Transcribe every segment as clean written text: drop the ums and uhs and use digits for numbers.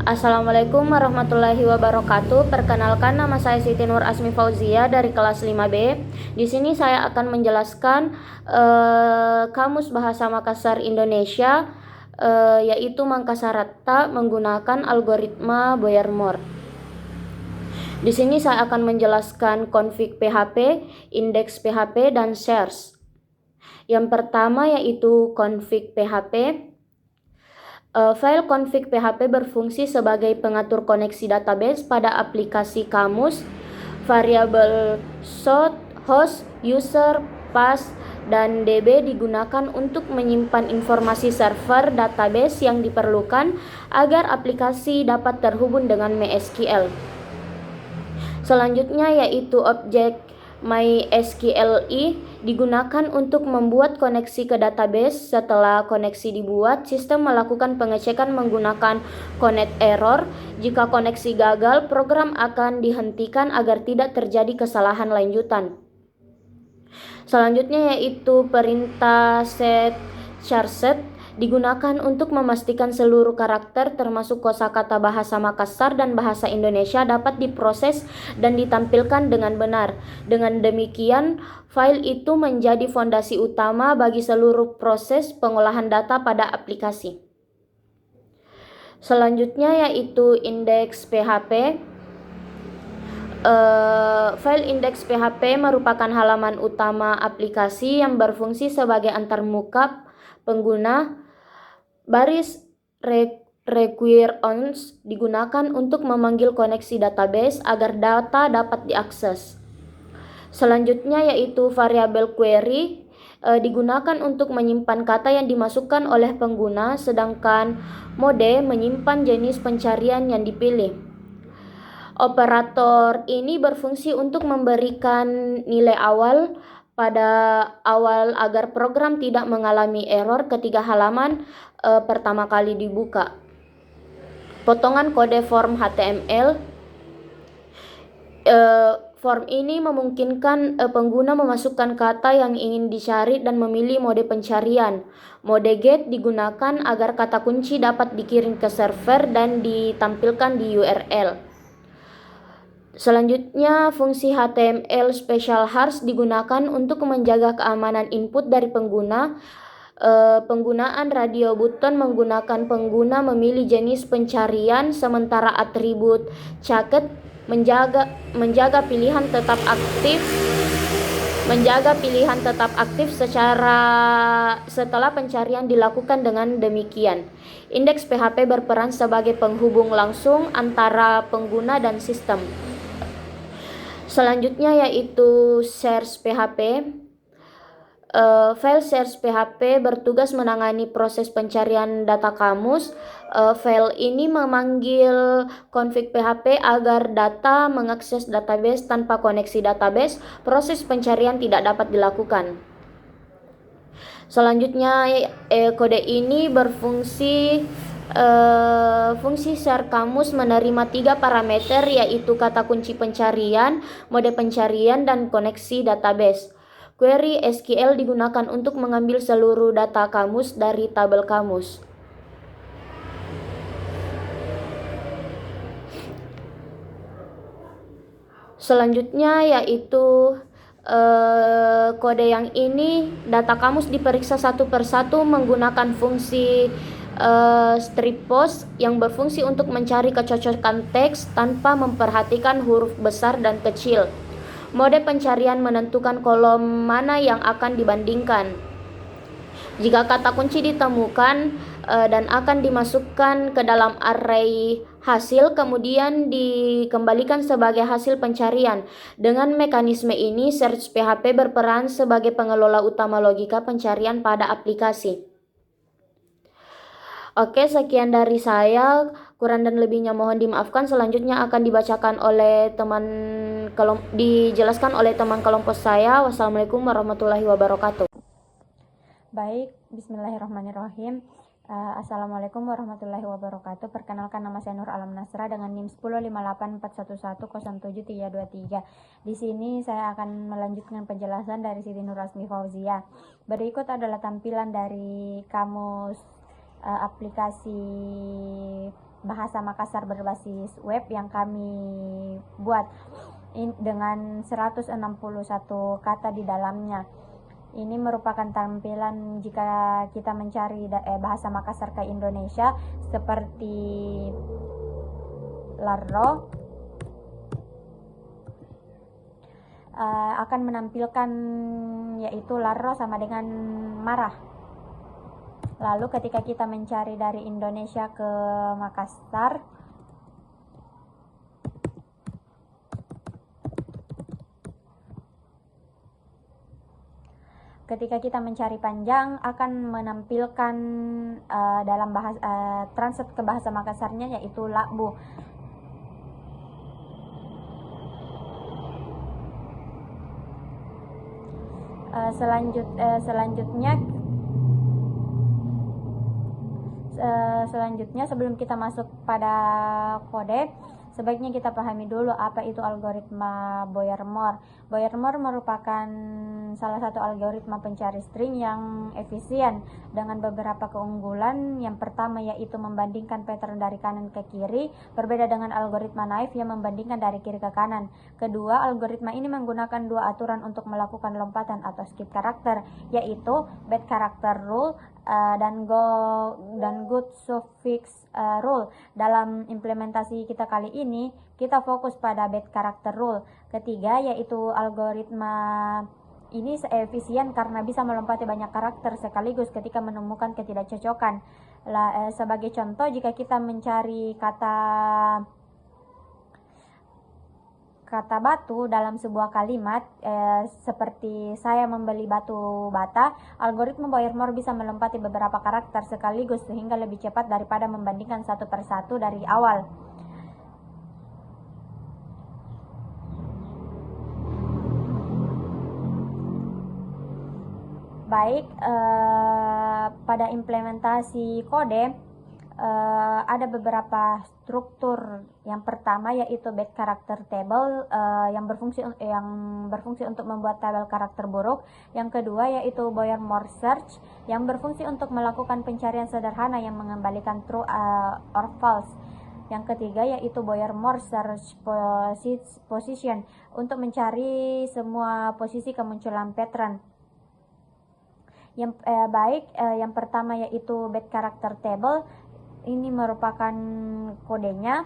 Assalamualaikum warahmatullahi wabarakatuh. Perkenalkan, nama saya Siti Nur Asmi Fauzia dari kelas 5B. Di sini saya akan menjelaskan Kamus Bahasa Makassar Indonesia, yaitu Mangkasarata menggunakan algoritma Boyer-Moore. Di sini saya akan menjelaskan config PHP, indeks PHP, dan shares. Yang pertama yaitu config PHP. File config PHP berfungsi sebagai pengatur koneksi database pada aplikasi kamus. Variabel source, host, user, path, dan DB digunakan untuk menyimpan informasi server database yang diperlukan agar aplikasi dapat terhubung dengan MySQL. Selanjutnya yaitu objek MySQLi digunakan untuk membuat koneksi ke database. Setelah koneksi dibuat, sistem melakukan pengecekan menggunakan connect error. Jika koneksi gagal, program akan dihentikan agar tidak terjadi kesalahan lanjutan. Selanjutnya yaitu perintah set charset digunakan untuk memastikan seluruh karakter termasuk kosakata bahasa Makassar dan bahasa Indonesia dapat diproses dan ditampilkan dengan benar. Dengan demikian, file itu menjadi fondasi utama bagi seluruh proses pengolahan data pada aplikasi. Selanjutnya yaitu indeks PHP. File indeks PHP merupakan halaman utama aplikasi yang berfungsi sebagai antarmuka pengguna. Baris require ons digunakan untuk memanggil koneksi database agar data dapat diakses. Selanjutnya yaitu variabel query digunakan untuk menyimpan kata yang dimasukkan oleh pengguna, sedangkan mode menyimpan jenis pencarian yang dipilih. Operator ini berfungsi untuk memberikan nilai awal pada awal agar program tidak mengalami error ketika halaman pertama kali dibuka. Potongan kode form HTML. Form ini memungkinkan pengguna memasukkan kata yang ingin dicari dan memilih mode pencarian. Mode get digunakan agar kata kunci dapat dikirim ke server dan ditampilkan di URL. Selanjutnya, fungsi HTML special hash digunakan untuk menjaga keamanan input dari pengguna. Penggunaan radio button menggunakan pengguna memilih jenis pencarian, sementara atribut checked menjaga pilihan tetap aktif setelah pencarian dilakukan. Dengan demikian, indeks PHP berperan sebagai penghubung langsung antara pengguna dan sistem. Selanjutnya yaitu shares PHP. File shares PHP bertugas menangani proses pencarian data kamus. File ini memanggil config PHP agar data mengakses database. Tanpa koneksi database, proses pencarian tidak dapat dilakukan. Selanjutnya, kode ini berfungsi fungsi share kamus menerima 3 parameter, yaitu kata kunci pencarian, mode pencarian, dan koneksi database. Query SQL digunakan untuk mengambil seluruh data kamus dari tabel kamus. Selanjutnya yaitu kode yang ini, data kamus diperiksa satu persatu menggunakan fungsi strip post yang berfungsi untuk mencari kecocokan teks tanpa memperhatikan huruf besar dan kecil. Mode pencarian menentukan kolom mana yang akan dibandingkan. Jika kata kunci ditemukan dan akan dimasukkan ke dalam array hasil, kemudian dikembalikan sebagai hasil pencarian. Dengan mekanisme ini, search PHP berperan sebagai pengelola utama logika pencarian pada aplikasi. Oke, sekian dari saya. Kurang dan lebihnya mohon dimaafkan. Selanjutnya akan dijelaskan oleh teman kelompok saya. Wassalamualaikum warahmatullahi wabarakatuh. Baik, bismillahirrahmanirrahim. Assalamualaikum warahmatullahi wabarakatuh. Perkenalkan, nama saya Nur Alam Nasra dengan NIM 105841107323. Di sini saya akan melanjutkan penjelasan dari Siti Nur Asmi Fauzia. Berikut adalah tampilan dari kamus aplikasi bahasa Makassar berbasis web yang kami buat dengan 161 kata di dalamnya. Ini merupakan tampilan jika kita mencari bahasa Makassar ke Indonesia seperti Larro. Akan menampilkan yaitu Larro sama dengan marah. Lalu ketika kita mencari dari Indonesia ke Makassar, ketika kita mencari panjang akan menampilkan dalam bahasa translate ke bahasa Makassarnya yaitu lakbu. Selanjutnya sebelum kita masuk pada kode, sebaiknya kita pahami dulu apa itu algoritma Boyer-Moore. Boyer-Moore merupakan salah satu algoritma pencari string yang efisien dengan beberapa keunggulan. Yang pertama yaitu membandingkan pattern dari kanan ke kiri, berbeda dengan algoritma naive yang membandingkan dari kiri ke kanan. Kedua, algoritma ini menggunakan dua aturan untuk melakukan lompatan atau skip karakter, yaitu bad character rule dan good suffix rule. Dalam implementasi kita kali ini, kita fokus pada bad character rule. Ketiga, yaitu algoritma ini efisien karena bisa melompati banyak karakter sekaligus ketika menemukan ketidakcocokan. Sebagai contoh, jika kita mencari kata batu dalam sebuah kalimat seperti saya membeli batu bata, algoritma Boyer-Moore bisa melompati beberapa karakter sekaligus sehingga lebih cepat daripada membandingkan satu persatu dari awal. Baik, pada implementasi kode ada beberapa struktur. Yang pertama yaitu bad character table yang berfungsi untuk membuat tabel karakter buruk. Yang kedua yaitu Boyer-Moore search yang berfungsi untuk melakukan pencarian sederhana yang mengembalikan true or false. Yang ketiga yaitu Boyer-Moore search position untuk mencari semua posisi kemunculan pattern. Yang pertama yaitu bad character table. Ini merupakan kodenya.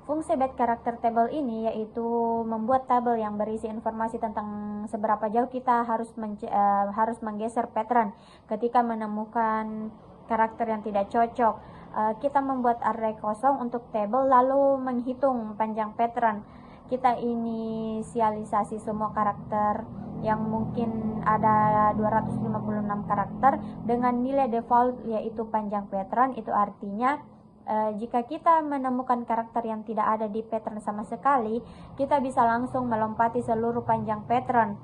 Fungsi bad character table ini yaitu membuat tabel yang berisi informasi tentang seberapa jauh kita harus menggeser pattern ketika menemukan karakter yang tidak cocok. Kita membuat array kosong untuk tabel lalu menghitung panjang pattern. Kita inisialisasi semua karakter yang mungkin ada 256 karakter dengan nilai default yaitu panjang pattern. Itu artinya jika kita menemukan karakter yang tidak ada di pattern sama sekali, kita bisa langsung melompati seluruh panjang pattern.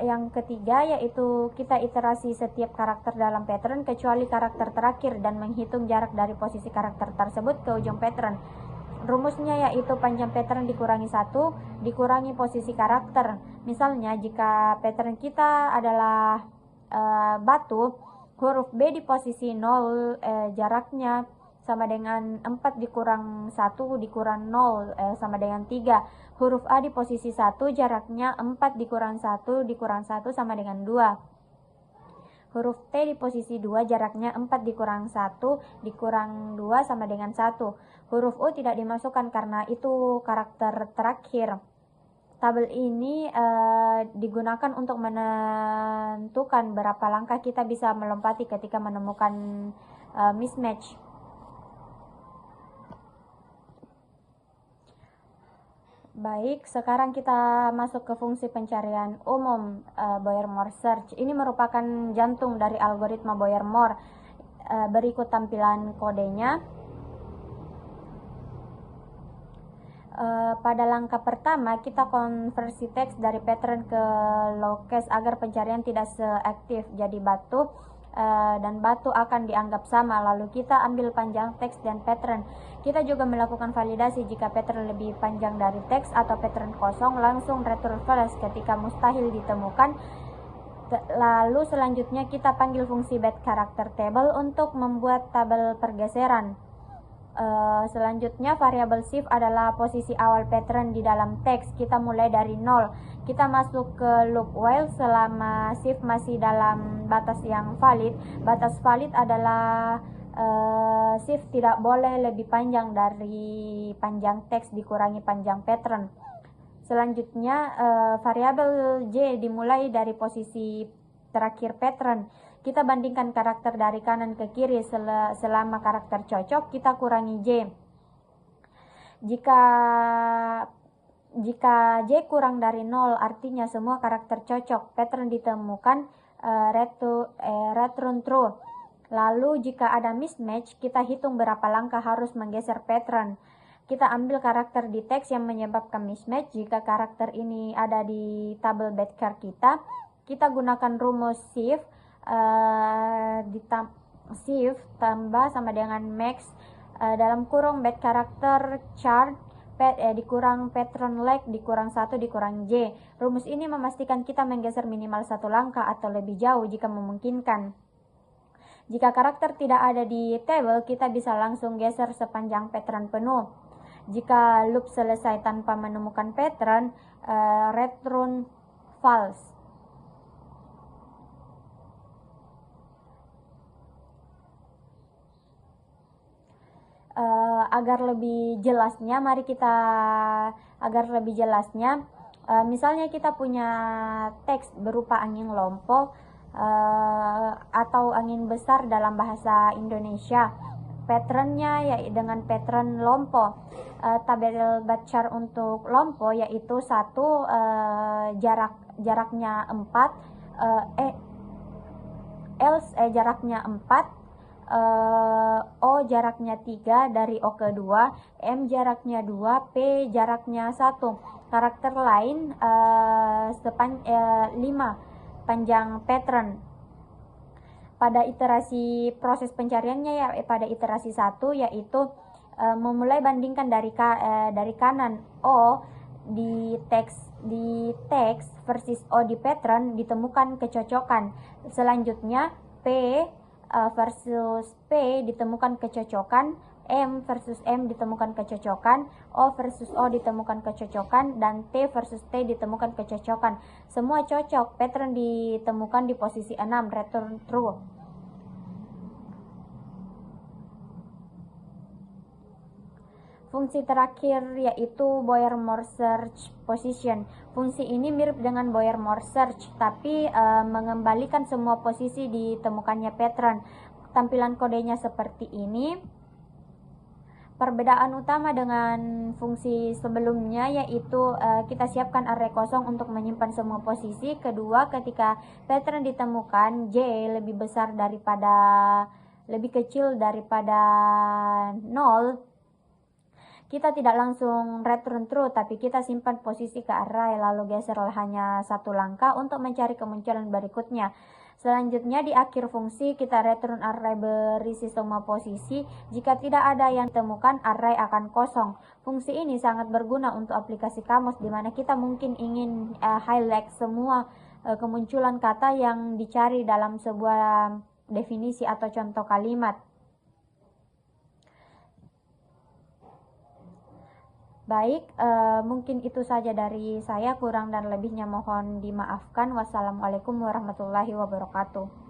Yang ketiga yaitu kita iterasi setiap karakter dalam pattern kecuali karakter terakhir dan menghitung jarak dari posisi karakter tersebut ke ujung pattern. Rumusnya yaitu panjang pattern dikurangi 1 dikurangi posisi karakter. Misalnya jika pattern kita adalah batu, huruf B di posisi 0 jaraknya sama dengan 4 dikurang 1 dikurang 0 sama dengan 3. Huruf A di posisi 1 jaraknya 4 dikurang 1 dikurang 1 sama dengan 2. Huruf T di posisi 2 jaraknya 4 dikurang 1 dikurang 2 sama dengan 1. Huruf U tidak dimasukkan karena itu karakter terakhir. Tabel ini digunakan untuk menentukan berapa langkah kita bisa melompati ketika menemukan mismatch. Baik, sekarang kita masuk ke fungsi pencarian umum Boyer-Moore search. Ini merupakan jantung dari algoritma Boyer-Moore. Berikut tampilan kodenya. Pada langkah pertama kita konversi teks dari pattern ke low case agar pencarian tidak seaktif jadi batu dan batu akan dianggap sama. Lalu kita ambil panjang teks dan pattern. Kita juga melakukan validasi jika pattern lebih panjang dari teks atau pattern kosong langsung return false ketika mustahil ditemukan. Lalu selanjutnya kita panggil fungsi bed character table untuk membuat tabel pergeseran. Selanjutnya variabel shift adalah posisi awal pattern di dalam teks. Kita mulai dari 0. Kita masuk ke loop while selama shift masih dalam batas yang valid. Batas valid adalah shift tidak boleh lebih panjang dari panjang teks dikurangi panjang pattern. Selanjutnya variabel J dimulai dari posisi terakhir pattern. Kita bandingkan karakter dari kanan ke kiri. Selama karakter cocok, kita kurangi J. Jika J kurang dari 0, artinya semua karakter cocok. Pattern ditemukan, return true. Lalu jika ada mismatch, kita hitung berapa langkah harus menggeser pattern. Kita ambil karakter di teks yang menyebabkan mismatch. Jika karakter ini ada di tabel bedchar kita gunakan rumus shift shift tambah sama dengan max dalam kurung bed character chart dikurang pattern lag dikurang 1 dikurang J. Rumus ini memastikan kita menggeser minimal 1 langkah atau lebih jauh jika memungkinkan. Jika karakter tidak ada di tabel, kita bisa langsung geser sepanjang pattern penuh. Jika loop selesai tanpa menemukan pattern, return false. Agar lebih jelasnya, misalnya kita punya teks berupa angin lompo atau angin besar dalam bahasa Indonesia. Patternnya ya dengan pattern lompo. Tabel bedchar untuk lompo yaitu 1 jaraknya 4 jaraknya 4, O jaraknya 3 dari O ke 2, M jaraknya 2, P jaraknya 1. Karakter lain 5 panjang pattern. Pada iterasi proses pencariannya ya pada iterasi 1 yaitu memulai bandingkan dari kanan O di teks versus O di pattern ditemukan kecocokan. Selanjutnya P versus P ditemukan kecocokan, M versus M ditemukan kecocokan, O versus O ditemukan kecocokan, dan T versus T ditemukan kecocokan. Semua cocok, pattern ditemukan di posisi 6, return true. Fungsi terakhir yaitu Boyer-Moore search position. Fungsi ini mirip dengan Boyer-Moore search, tapi mengembalikan semua posisi ditemukannya pattern. Tampilan kodenya seperti ini. Perbedaan utama dengan fungsi sebelumnya yaitu kita siapkan array kosong untuk menyimpan semua posisi. Kedua, ketika pattern ditemukan J lebih kecil daripada 0, kita tidak langsung return true, tapi kita simpan posisi ke array lalu geser hanya 1 langkah untuk mencari kemunculan berikutnya. Selanjutnya di akhir fungsi kita return array berisi semua posisi. Jika tidak ada yang ditemukan, array akan kosong. Fungsi ini sangat berguna untuk aplikasi kamus di mana kita mungkin ingin highlight semua kemunculan kata yang dicari dalam sebuah definisi atau contoh kalimat. Baik, mungkin itu saja dari saya. Kurang dan lebihnya mohon dimaafkan. Wassalamualaikum warahmatullahi wabarakatuh.